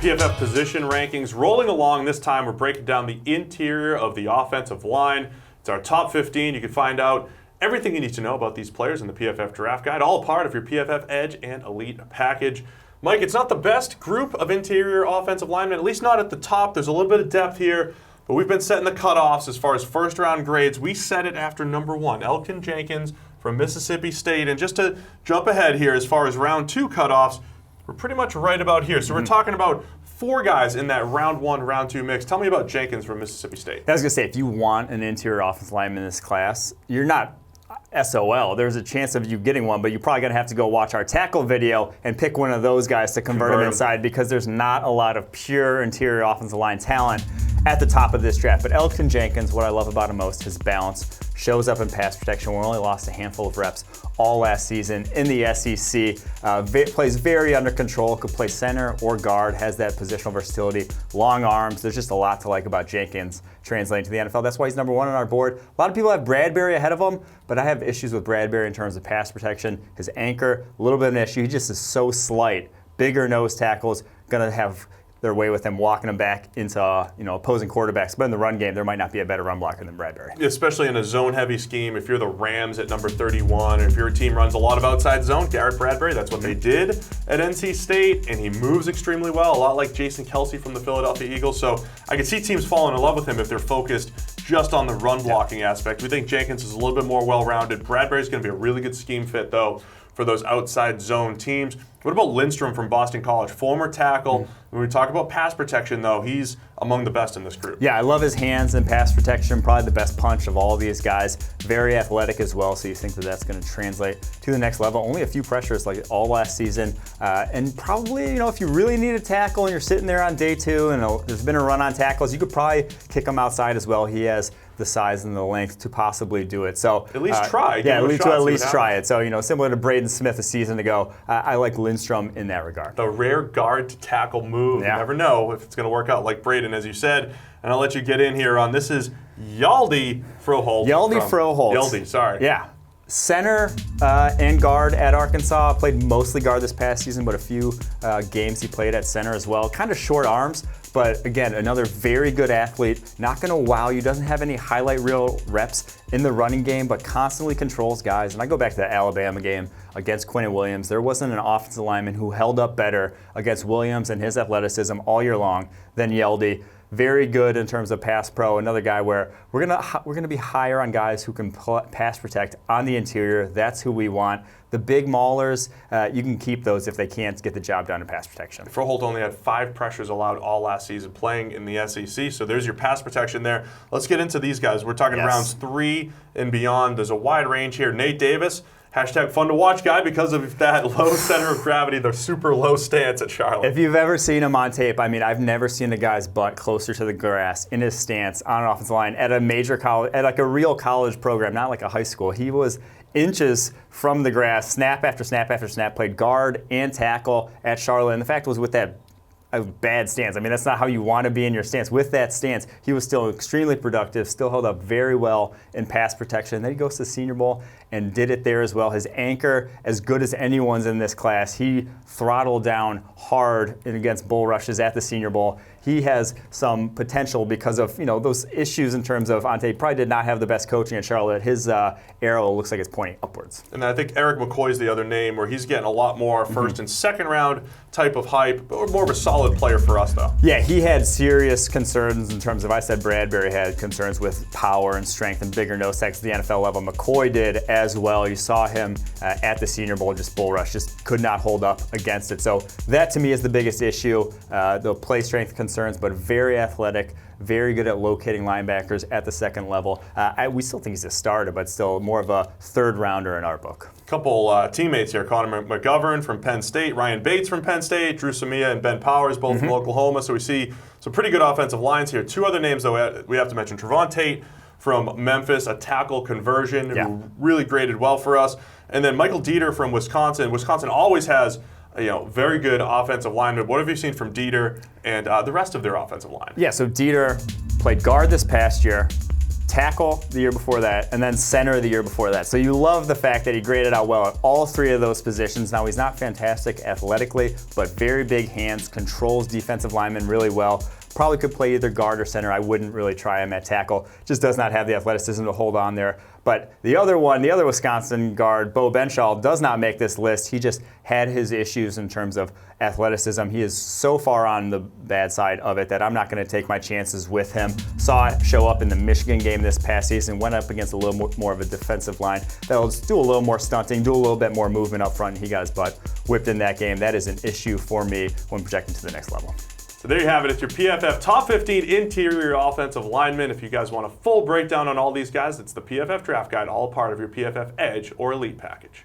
PFF position rankings rolling along. This time we're breaking down the interior of the offensive line. It's our top 15. You can find out everything you need to know about these players in the PFF Draft Guide, all a part of your PFF Edge and Elite package. Mike, it's not the best group of interior offensive linemen, at least not at the top. There's a little bit of depth here, but we've been setting the cutoffs as far as first-round grades. We set it after number 1, Elgin Jenkins from Mississippi State. And just to jump ahead here as far as round 2 cutoffs, we're pretty much right about here. So we're talking about 4 guys in that round 1, round 2 mix. Tell me about Jenkins from Mississippi State. I was going to say, if you want an interior offensive lineman in this class, you're not SOL. There's a chance of you getting one, but you're probably going to have to go watch our tackle video and pick one of those guys to convert him inside, because there's not a lot of pure interior offensive line talent at the top of this draft. But Elgin Jenkins, what I love about him most, his balance, shows up in pass protection. We only lost a handful of reps all last season in the SEC. Plays very under control, could play center or guard, has that positional versatility, long arms. There's just a lot to like about Jenkins translating to the NFL. That's why he's number 1 on our board. A lot of people have Bradbury ahead of him, but I have issues with Bradbury in terms of pass protection. His anchor, a little bit of an issue. He just is so slight. Bigger nose tackles, going to have their way with him, walking them back into opposing quarterbacks. But in the run game, there might not be a better run blocker than Bradbury. Especially in a zone-heavy scheme. If you're the Rams at number 31, or if your team runs a lot of outside zone, Garrett Bradbury, that's what they did at NC State, and he moves extremely well, a lot like Jason Kelce from the Philadelphia Eagles. So I could see teams falling in love with him if they're focused just on the run blocking aspect. We think Jenkins is a little bit more well-rounded. Bradbury's going to be a really good scheme fit, though, for those outside zone teams. What about Lindstrom from Boston College? Former tackle. When we talk about pass protection, though, he's among the best in this group. Yeah, I love his hands and pass protection. Probably the best punch of all of these guys. Very athletic as well, so you think that that's going to translate to the next level. Only a few pressures like all last season. And probably, if you really need a tackle and you're sitting there on day 2 and there's been a run on tackles, you could probably kick him outside as well. He has the size and the length to possibly do it. So at least try. Yeah, at least try it. So, similar to Braden Smith a season ago, I like Lindstrom in that regard. The rare guard to tackle move. Yeah. You never know if it's going to work out like Braden, as you said. And I'll let you get in here on this is Frohold. Frohold. Sorry. Yeah. Center and guard at Arkansas. Played mostly guard this past season, but a few games he played at center as well. Kind of short arms, but again, another very good athlete. Not going to wow you. Doesn't have any highlight reel reps in the running game, but constantly controls guys. And I go back to the Alabama game against Quinnen Williams. There wasn't an offensive lineman who held up better against Williams and his athleticism all year long than Yeldy. Very good in terms of pass pro. Another guy where we're gonna be higher on guys who can pass protect on the interior. That's who we want. The big maulers, you can keep those if they can't get the job done in pass protection. Frohold only had 5 pressures allowed all last season playing in the SEC, so there's your pass protection there. Let's get into these guys. We're talking rounds 3 and beyond. There's a wide range here. Nate Davis, hashtag fun to watch guy because of that low center of gravity, the super low stance at Charlotte. If you've ever seen him on tape, I've never seen a guy's butt closer to the grass in his stance on an offensive line at a major college, at like a real college program, not like a high school. He was inches from the grass, snap after snap after snap, played guard and tackle at Charlotte. And the fact was, with that bad stance, that's not how you want to be in your stance. With that stance, he was still extremely productive, still held up very well in pass protection. Then he goes to the Senior Bowl and did it there as well. His anchor, as good as anyone's in this class. He throttled down hard against bull rushes at the Senior Bowl. He has some potential because of those issues in terms of Ante probably did not have the best coaching at Charlotte. His arrow looks like it's pointing upwards. And I think Eric McCoy is the other name where he's getting a lot more first and second round type of hype, but more of a solid player for us though. Yeah, he had serious concerns in terms of, I said Bradbury had concerns with power and strength and bigger nose sacks at the NFL level. McCoy did as well. You saw him at the Senior Bowl, just bull rush, just could not hold up against it. So that to me is the biggest issue. The play strength concerns, but very athletic, very good at locating linebackers at the second level. We still think he's a starter, but still more of a third rounder in our book. Couple teammates here, Connor McGovern from Penn State, Ryan Bates from Penn State, Drew Samia and Ben Powers, both from Oklahoma. So we see some pretty good offensive lines here. 2 other names, though, we have to mention. Trevon Tate from Memphis, a tackle conversion, who really graded well for us. And then Michael Dieter from Wisconsin. Wisconsin always has very good offensive linemen. What have you seen from Dieter and the rest of their offensive line? Yeah, so Dieter played guard this past year, tackle the year before that, and then center the year before that. So you love the fact that he graded out well at all three of those positions. Now, he's not fantastic athletically, but very big hands, controls defensive linemen really well. Probably could play either guard or center. I wouldn't really try him at tackle. Just does not have the athleticism to hold on there. But the other one, the other Wisconsin guard, Bo Benshaw, does not make this list. He just had his issues in terms of athleticism. He is so far on the bad side of it that I'm not going to take my chances with him. Saw it show up in the Michigan game this past season, went up against a little more of a defensive line that'll do a little more stunting, do a little bit more movement up front, and he got his butt whipped in that game. That is an issue for me when projecting to the next level. So there you have it. It's your PFF Top 15 Interior Offensive Linemen. If you guys want a full breakdown on all these guys, it's the PFF Draft Guide, all part of your PFF Edge or Elite package.